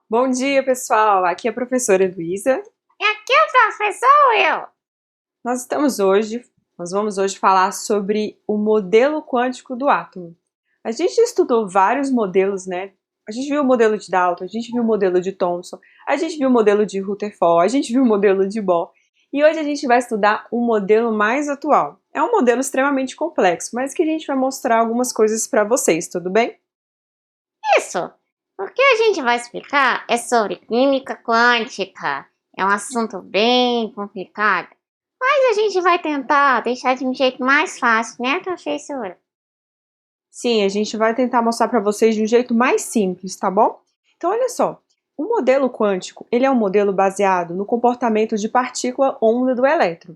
Bom dia, pessoal! Aqui é a professora Heloísa. E aqui é o professor Will. Nós vamos hoje falar sobre o modelo quântico do átomo. A gente estudou vários modelos, né? A gente viu o modelo de Dalton, a gente viu o modelo de Thomson, a gente viu o modelo de Rutherford, a gente viu o modelo de Bohr. E hoje a gente vai estudar um modelo mais atual. É um modelo extremamente complexo, mas que a gente vai mostrar algumas coisas para vocês, tudo bem? Isso. O que a gente vai explicar é sobre química quântica. É um assunto bem complicado, mas a gente vai tentar deixar de um jeito mais fácil, né, professora? Sim, a gente vai tentar mostrar para vocês de um jeito mais simples, tá bom? Então, olha só. O modelo quântico, ele é um modelo baseado no comportamento de partícula-onda do elétron.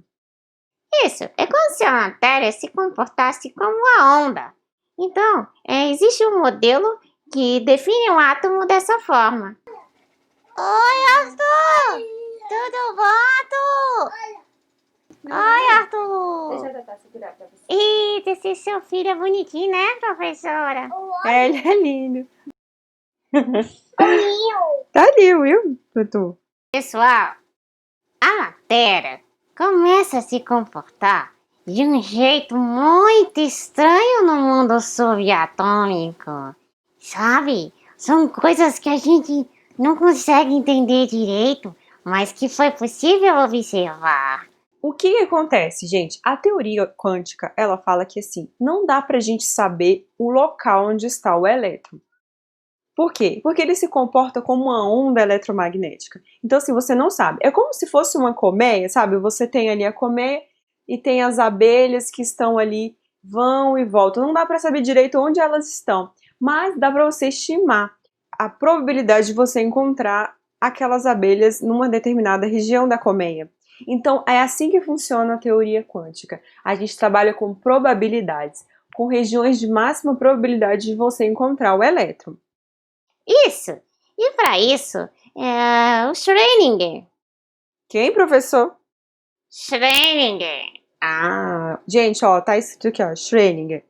Isso. É como se a matéria se comportasse como uma onda. Então, existe um modelo que define um átomo dessa forma. Oi, Arthur! Tudo bom, Arthur? Oi, Arthur! Deixa eu tentar segurar pra você. Eita, esse seu filho é bonitinho, né, professora? É, ele é lindo. Tá ali, viu, Tutu? Pessoal, a matéria começa a se comportar de um jeito muito estranho no mundo subatômico. Sabe? São coisas que a gente não consegue entender direito, mas que foi possível observar. O que acontece, gente? A teoria quântica, ela fala que assim, não dá pra gente saber o local onde está o elétron. Por quê? Porque ele se comporta como uma onda eletromagnética. Então, assim, você não sabe. É como se fosse uma colmeia, sabe? Você tem ali a colmeia e tem as abelhas que estão ali, vão e voltam. Não dá para saber direito onde elas estão, mas dá para você estimar a probabilidade de você encontrar aquelas abelhas numa determinada região da colmeia. Então, é assim que funciona a teoria quântica. A gente trabalha com probabilidades, com regiões de máxima probabilidade de você encontrar o elétron. Isso! E para isso, o Schrödinger. Quem, professor? Schrödinger. Ah, gente, ó, tá escrito aqui, ó, Schrödinger.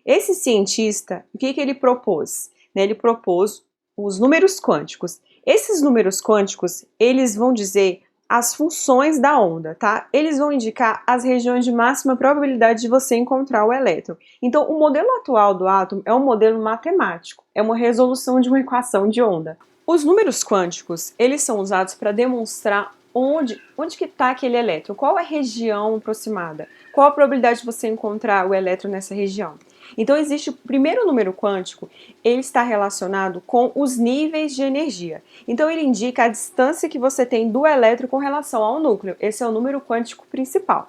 Esse cientista, o que que ele propôs? Né, ele propôs os números quânticos. Esses números quânticos, eles vão dizer as funções da onda, tá? Eles vão indicar as regiões de máxima probabilidade de você encontrar o elétron. Então, o modelo atual do átomo é um modelo matemático, é uma resolução de uma equação de onda. Os números quânticos, eles são usados para demonstrar onde que está aquele elétron, qual é a região aproximada, qual a probabilidade de você encontrar o elétron nessa região. Então existe o primeiro número quântico, ele está relacionado com os níveis de energia. Então ele indica a distância que você tem do elétron com relação ao núcleo. Esse é o número quântico principal.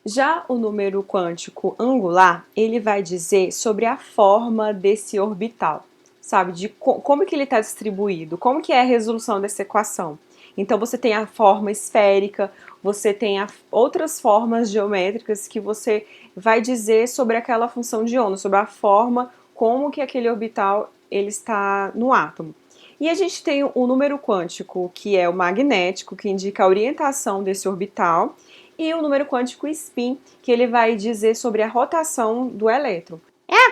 Já o número quântico angular, ele vai dizer sobre a forma desse orbital, sabe? De como que ele está distribuído, como que é a resolução dessa equação. Então você tem a forma esférica, você tem outras formas geométricas que você vai dizer sobre aquela função de onda, sobre a forma como que aquele orbital ele está no átomo. E a gente tem o número quântico, que é o magnético, que indica a orientação desse orbital, e o número quântico spin, que ele vai dizer sobre a rotação do elétron.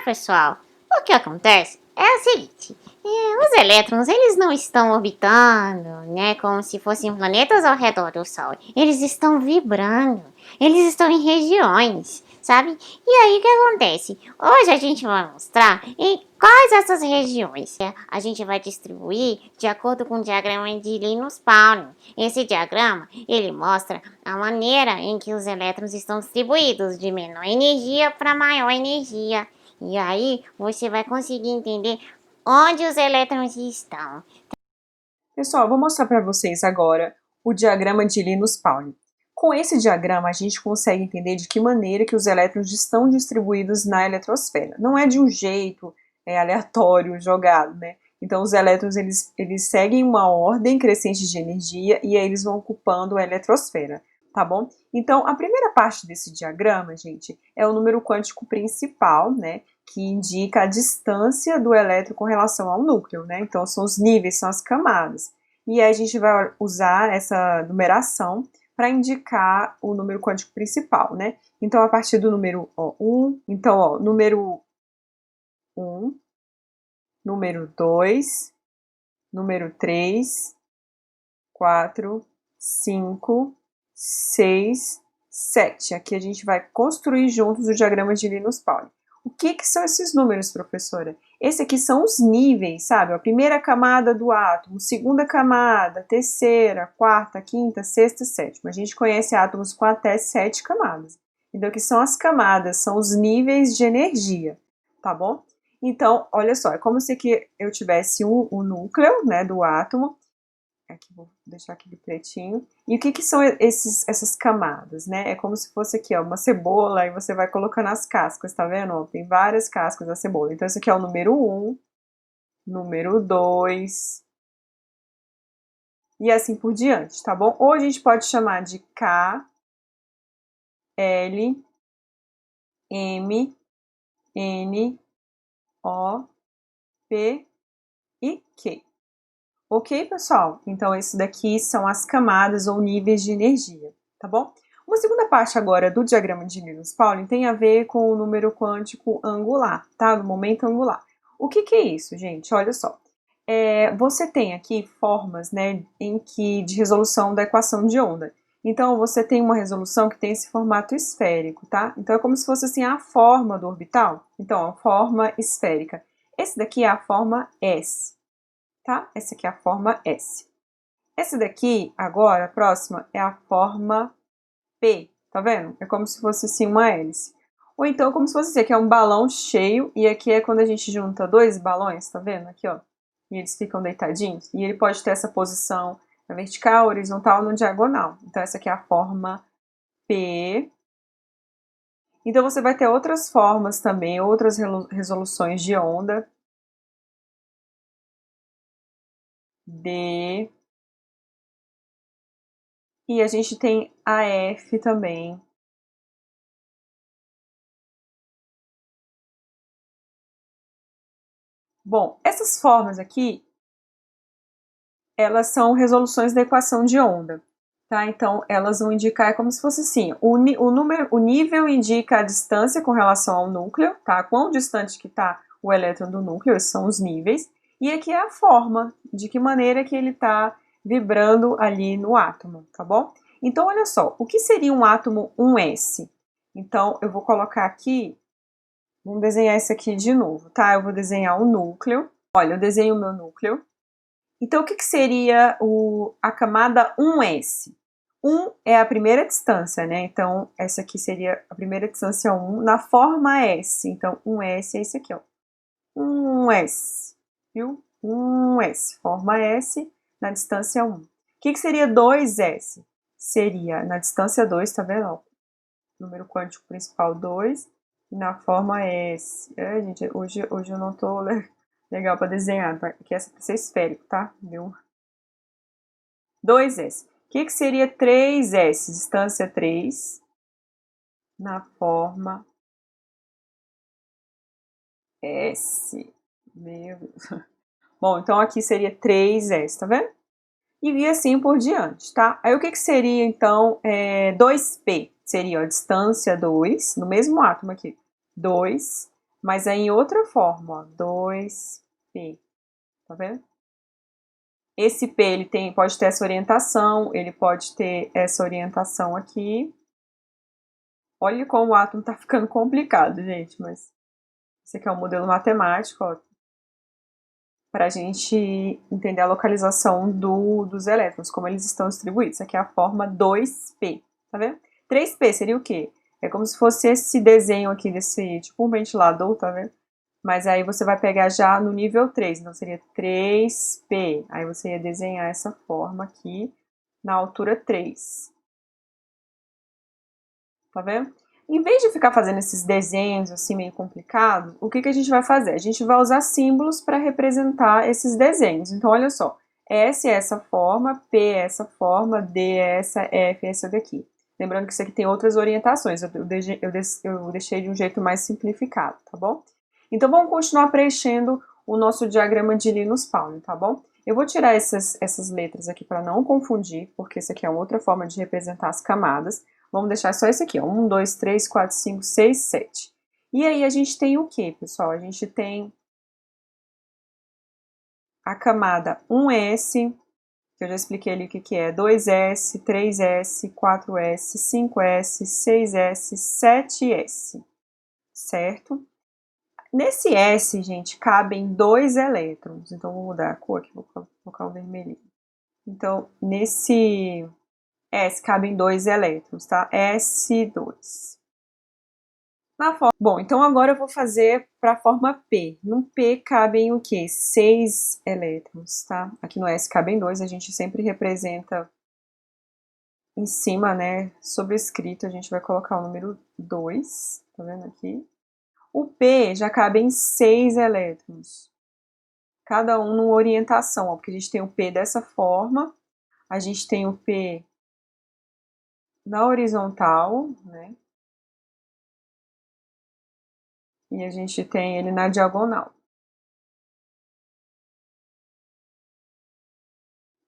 Pessoal, o que acontece é o seguinte. Os elétrons, eles não estão orbitando, né, como se fossem planetas ao redor do Sol. Eles estão vibrando, eles estão em regiões, sabe? E aí o que acontece? Hoje a gente vai mostrar em quais essas regiões a gente vai distribuir de acordo com o diagrama de Linus-Pauling. Esse diagrama, ele mostra a maneira em que os elétrons estão distribuídos de menor energia para maior energia. E aí você vai conseguir entender onde os elétrons estão. Pessoal, vou mostrar para vocês agora o diagrama de Linus-Pauling. Com esse diagrama, a gente consegue entender de que maneira que os elétrons estão distribuídos na eletrosfera. Não é de um jeito aleatório, jogado, né? Então, os elétrons, eles seguem uma ordem crescente de energia e aí eles vão ocupando a eletrosfera, tá bom? Então, a primeira parte desse diagrama, gente, é o número quântico principal, né? Que indica a distância do elétron com relação ao núcleo, né? Então, são os níveis, são as camadas. E aí a gente vai usar essa numeração para indicar o número quântico principal, né? Então, a partir do número 1, então, número 1, número 2, número 3, 4, 5, 6, 7. Aqui a gente vai construir juntos o diagrama de Linus Pauling. O que são esses números, professora? Esse aqui são os níveis, sabe? A primeira camada do átomo, segunda camada, terceira, quarta, quinta, sexta, sétima. A gente conhece átomos com até 7 camadas. Então, aqui são as camadas, são os níveis de energia, tá bom? Então, olha só, é como se aqui eu tivesse o núcleo, né, do átomo. Aqui, vou deixar aquele pretinho. E o que são essas camadas, né? É como se fosse aqui, ó, uma cebola, e você vai colocando as cascas, tá vendo? Ó, tem várias cascas da cebola. Então, esse aqui é o número 1, número 2, e assim por diante, tá bom? Ou a gente pode chamar de K, L, M, N, O, P e Q. Ok, pessoal? Então, isso daqui são as camadas ou níveis de energia, tá bom? Uma segunda parte agora do diagrama de Linus Pauling tem a ver com o número quântico angular, tá? Do momento angular. O que é isso, gente? Olha só. Você tem aqui formas, né, de resolução da equação de onda. Então, você tem uma resolução que tem esse formato esférico, tá? Então, é como se fosse assim a forma do orbital. Então, a forma esférica. Esse daqui é a forma S. Tá? Essa aqui é a forma S. Essa daqui, agora, a próxima, é a forma P, tá vendo? É como se fosse assim uma hélice. Ou então, como se fosse assim, aqui é um balão cheio, e aqui é quando a gente junta dois balões, tá vendo? Aqui, ó. E eles ficam deitadinhos. E ele pode ter essa posição na vertical, horizontal, no diagonal. Então, essa aqui é a forma P. Então, você vai ter outras formas também, outras resoluções de onda. D. E a gente tem a F também. Bom, essas formas aqui, elas são resoluções da equação de onda, tá? Então, elas vão indicar, é como se fosse assim, o nível indica a distância com relação ao núcleo, tá? Quão distante que está o elétron do núcleo, esses são os níveis, e aqui é a forma, de que maneira que ele está vibrando ali no átomo, tá bom? Então, olha só, o que seria um átomo 1s? Então, eu vou colocar aqui, vamos desenhar esse aqui de novo, tá? Eu vou desenhar o núcleo. Olha, eu desenho o meu núcleo. Então, o que seria a camada 1s? 1 é a primeira distância, né? Então, essa aqui seria a primeira distância 1 na forma S. Então, 1s é esse aqui, ó. 1s, viu? 1s, forma S na distância 1. O que seria 2s? Seria na distância 2, tá vendo? Ó, número quântico principal 2 e na forma S. Gente, hoje eu não tô legal para desenhar, tá? Aqui essa para ser esférico, tá? Deu 2s. O que seria 3s? Distância 3 na forma S. Meu Deus. Bom, então aqui seria 3s, tá vendo? E assim por diante, tá? Aí o que seria, então, 2p? Seria, ó, distância 2, no mesmo átomo aqui, 2, mas aí em outra forma, ó, 2p, tá vendo? Esse P, ele pode ter essa orientação, ele pode ter essa orientação aqui. Olha como o átomo tá ficando complicado, gente, mas esse aqui é um modelo matemático, ó, para a gente entender a localização dos elétrons, como eles estão distribuídos. Isso aqui é a forma 2p, tá vendo? 3p seria o quê? É como se fosse esse desenho aqui desse, tipo um ventilador, tá vendo? Mas aí você vai pegar já no nível 3, então seria 3p. Aí você ia desenhar essa forma aqui na altura 3. Tá vendo? Em vez de ficar fazendo esses desenhos assim meio complicados, o que a gente vai fazer? A gente vai usar símbolos para representar esses desenhos. Então, olha só, S é essa forma, P é essa forma, D é essa, F é essa daqui. Lembrando que isso aqui tem outras orientações, eu deixei de um jeito mais simplificado, tá bom? Então, vamos continuar preenchendo o nosso diagrama de Linus Pauling, tá bom? Eu vou tirar essas letras aqui para não confundir, porque isso aqui é uma outra forma de representar as camadas. Vamos deixar só esse aqui, ó. 1, 2, 3, 4, 5, 6, 7. E aí a gente tem o que, pessoal? A gente tem a camada 1S, que eu já expliquei ali o que é, 2S, 3S, 4S, 5S, 6S, 7S, certo? Nesse S, gente, cabem 2 elétrons. Então, vou mudar a cor aqui, vou colocar o vermelhinho. Então, nesse S cabem 2 elétrons, tá? S2. Bom, então agora eu vou fazer para a forma P. No P cabem o quê? 6 elétrons, tá? Aqui no S cabem 2, a gente sempre representa em cima, né? Sobrescrito, a gente vai colocar o número 2, tá vendo aqui? O P já cabem 6 elétrons, cada um numa orientação, ó, porque a gente tem o P dessa forma, a gente tem o P na horizontal, né? E a gente tem ele na diagonal.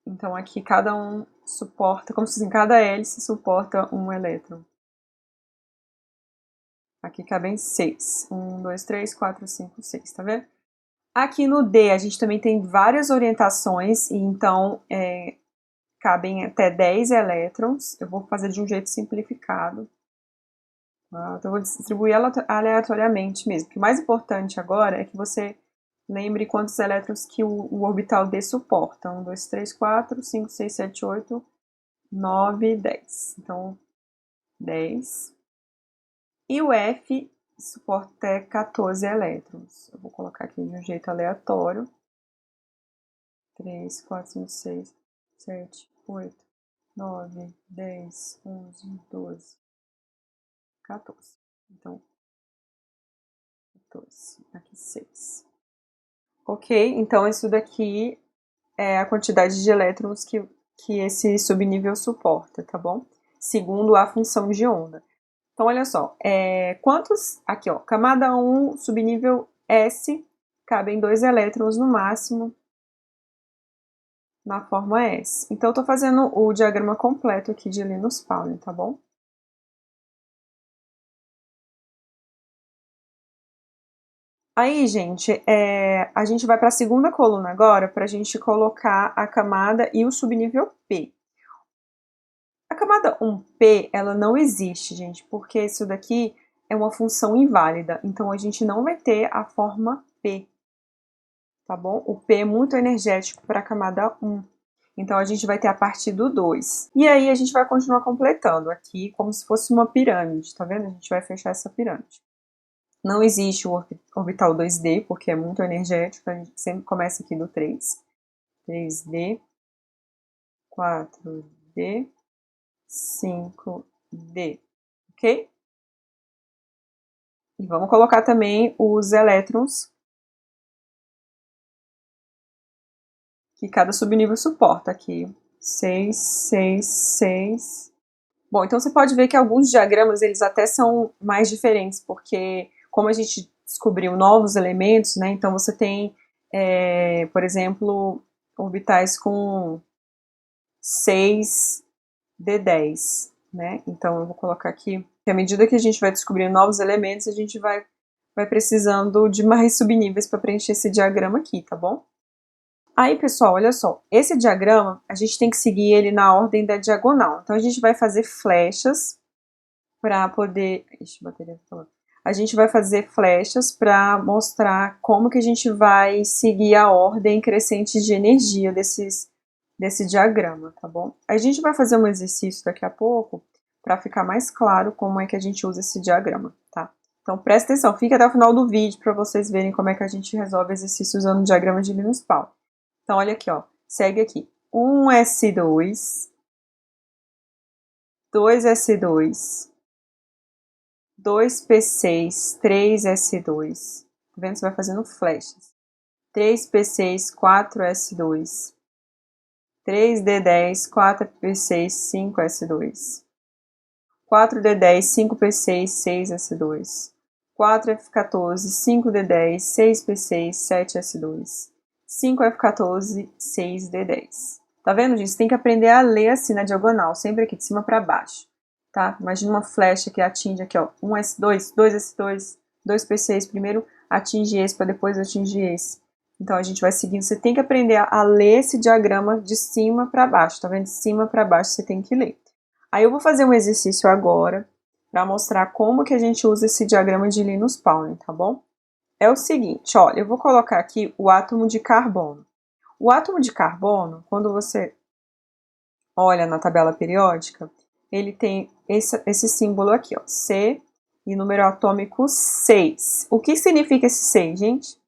Então aqui cada um suporta, como se cada hélice suporta um elétron. Aqui cabem 6. 1, 2, 3, 4, 5, 6, tá vendo? Aqui no D a gente também tem várias orientações, e então cabem até 10 elétrons. Eu vou fazer de um jeito simplificado. Então eu vou distribuir aleatoriamente mesmo. O mais importante agora é que você lembre quantos elétrons que o orbital D suporta. 1, 2, 3, 4, 5, 6, 7, 8, 9, 10. Então, 10. E o F suporta até 14 elétrons. Eu vou colocar aqui de um jeito aleatório. 3, 4, 5, 6, 7, 8, 9, 10, 11, 12, 14. Então, 14. Aqui 6. Ok? Então, isso daqui é a quantidade de elétrons que esse subnível suporta, tá bom? Segundo a função de onda. Então, olha só, quantos, aqui ó, camada 1, subnível S, cabem 2 elétrons no máximo na forma S. Então, eu tô fazendo o diagrama completo aqui de Linus Pauling, tá bom? Aí, gente, a gente vai para a segunda coluna agora, para a gente colocar a camada e o subnível P. A camada 1P, ela não existe, gente, porque isso daqui é uma função inválida, então a gente não vai ter a forma P, tá bom? O P é muito energético para a camada 1, então a gente vai ter a partir do 2. E aí a gente vai continuar completando aqui como se fosse uma pirâmide, tá vendo? A gente vai fechar essa pirâmide. Não existe o orbital 2D, porque é muito energético, a gente sempre começa aqui do 3. 3D, 4D, 5D, ok? E vamos colocar também os elétrons que cada subnível suporta aqui. 6, 6, 6. Bom, então você pode ver que alguns diagramas eles até são mais diferentes, porque como a gente descobriu novos elementos, né? Então você tem, por exemplo, orbitais com 6D10, né? Então eu vou colocar aqui que à medida que a gente vai descobrindo novos elementos, a gente vai precisando de mais subníveis para preencher esse diagrama aqui, tá bom? Aí, pessoal, olha só, esse diagrama, a gente tem que seguir ele na ordem da diagonal. Então, a gente vai fazer flechas para poder... Ixi, a bateria tá falando. A gente vai fazer flechas para mostrar como que a gente vai seguir a ordem crescente de energia desse diagrama, tá bom? A gente vai fazer um exercício daqui a pouco para ficar mais claro como é que a gente usa esse diagrama, tá? Então, presta atenção, fica até o final do vídeo para vocês verem como é que a gente resolve exercício usando o diagrama de Linus Pauling. Então, olha aqui, ó, segue aqui. 1S2, 2S2, 2P6, 3S2. Tá vendo? Você vai fazendo flechas. 3P6, 4S2. 3D10, 4P6, 5S2. 4D10, 5P6, 6S2. 4F14, 5D10, 6P6, 7S2. 5F14, 6D10. Tá vendo, gente? Você tem que aprender a ler assim na diagonal, sempre aqui de cima para baixo, tá? Imagina uma flecha que atinge aqui, ó, 1S2, 2S2, 2P6, primeiro atinge esse para depois atingir esse. Então, a gente vai seguindo. Você tem que aprender a ler esse diagrama de cima para baixo, tá vendo? De cima para baixo você tem que ler. Aí eu vou fazer um exercício agora para mostrar como que a gente usa esse diagrama de Linus Pauling, tá bom? É o seguinte, olha, eu vou colocar aqui o átomo de carbono. O átomo de carbono, quando você olha na tabela periódica, ele tem esse símbolo aqui, ó, C e número atômico 6. O que significa esse 6, gente?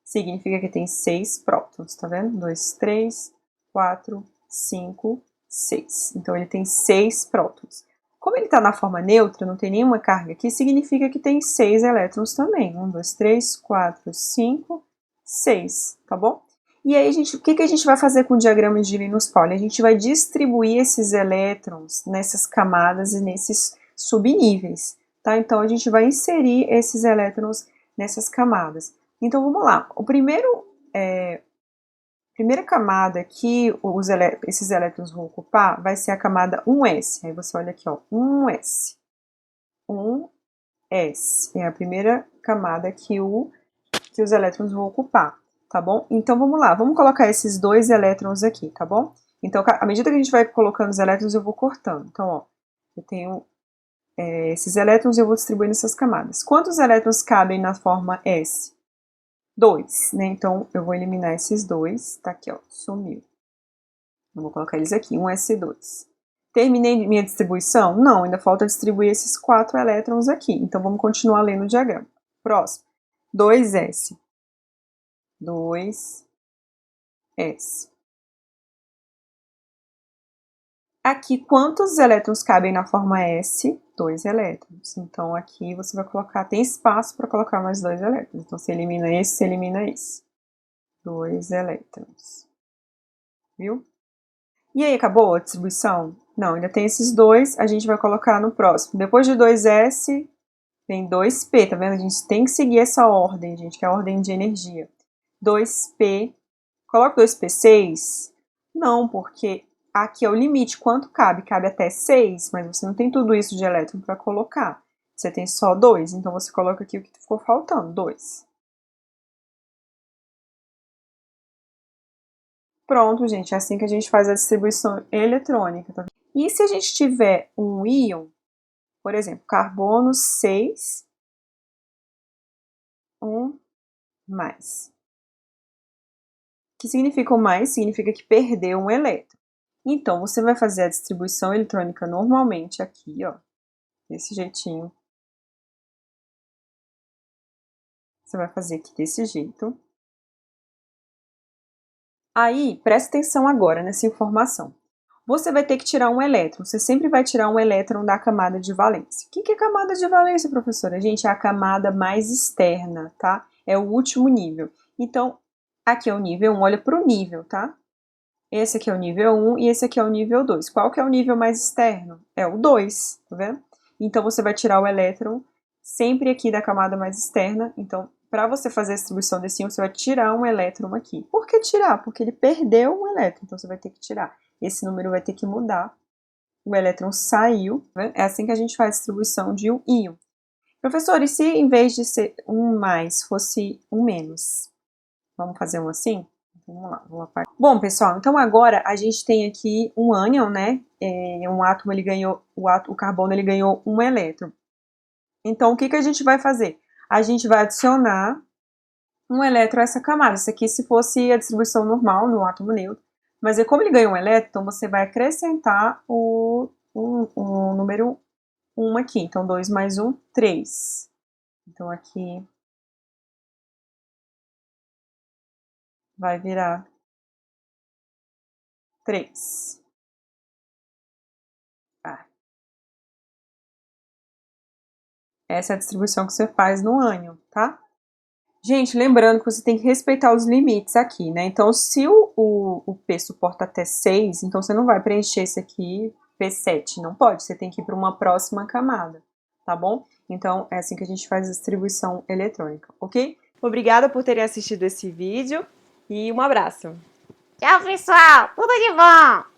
Significa que tem 6 prótons, tá vendo? 2, 3, 4, 5, 6. Então, ele tem 6 prótons. Como ele está na forma neutra, não tem nenhuma carga aqui, significa que tem 6 elétrons também. 1, 2, 3, 4, 5, 6, tá bom? E aí, o que a gente vai fazer com o diagrama de Linus Pauling? A gente vai distribuir esses elétrons nessas camadas e nesses subníveis, tá? Então, a gente vai inserir esses elétrons nessas camadas. Então, vamos lá. Primeira camada que esses elétrons vão ocupar vai ser a camada 1s. Aí você olha aqui, ó, 1s. 1s é a primeira camada que os elétrons vão ocupar, tá bom? Então, vamos lá. Vamos colocar esses 2 elétrons aqui, tá bom? Então, à medida que a gente vai colocando os elétrons, eu vou cortando. Então, ó, eu tenho esses elétrons e eu vou distribuir nessas camadas. Quantos elétrons cabem na forma S? 2, né? Então, eu vou eliminar esses 2. Tá aqui, ó, sumiu. Eu vou colocar eles aqui, 1s2. Terminei minha distribuição? Não, ainda falta distribuir esses 4 elétrons aqui. Então, vamos continuar lendo o diagrama. Próximo. 2s. 2s. Aqui, quantos elétrons cabem na forma S? 2 elétrons. Então, aqui você vai colocar, tem espaço para colocar mais 2 elétrons. Então, você elimina esse. 2 elétrons. Viu? E aí, acabou a distribuição? Não, ainda tem esses 2, a gente vai colocar no próximo. Depois de 2S, vem 2P, tá vendo? A gente tem que seguir essa ordem, gente, que é a ordem de energia. 2P. Coloca 2P6? Não, porque aqui é o limite. Quanto cabe? Cabe até 6, mas você não tem tudo isso de elétron para colocar. Você tem só 2, então você coloca aqui o que ficou faltando, 2. Pronto, gente, é assim que a gente faz a distribuição eletrônica. Tá? E se a gente tiver um íon, por exemplo, carbono 6, 1 mais. O que significa o mais? Significa que perdeu um elétron. Então, você vai fazer a distribuição eletrônica normalmente aqui, ó, desse jeitinho. Você vai fazer aqui desse jeito. Aí, presta atenção agora nessa informação. Você vai ter que tirar um elétron. Você sempre vai tirar um elétron da camada de valência. O que é camada de valência, professora? Gente, é a camada mais externa, tá? É o último nível. Então, aqui é o nível 1, olha para o nível, tá? Esse aqui é o nível 1 e esse aqui é o nível 2. Qual que é o nível mais externo? É o 2, tá vendo? Então, você vai tirar o elétron sempre aqui da camada mais externa. Então, para você fazer a distribuição desse íon, você vai tirar um elétron aqui. Por que tirar? Porque ele perdeu um elétron, então você vai ter que tirar. Esse número vai ter que mudar. O elétron saiu. Né? É assim que a gente faz a distribuição de um íon. Professor, e se em vez de ser um mais, fosse um menos? Vamos fazer um assim? Vamos lá, vamos lá. Bom, pessoal, então agora a gente tem aqui um ânion, né? Um átomo, ele ganhou, o carbono, ele ganhou um elétron. Então, o que a gente vai fazer? A gente vai adicionar um elétron a essa camada. Isso aqui se fosse a distribuição normal no átomo neutro. Mas como ele ganhou um elétron, então você vai acrescentar o número 1 aqui. Então, 2 mais 1, 3. Então, aqui vai virar 3. Tá. Essa é a distribuição que você faz no ânion, tá? Gente, lembrando que você tem que respeitar os limites aqui, né? Então, se o P suporta até 6, então você não vai preencher esse aqui, P7, não pode. Você tem que ir para uma próxima camada, tá bom? Então, é assim que a gente faz a distribuição eletrônica, ok? Obrigada por terem assistido esse vídeo e um abraço. Tchau, pessoal. Tudo de bom.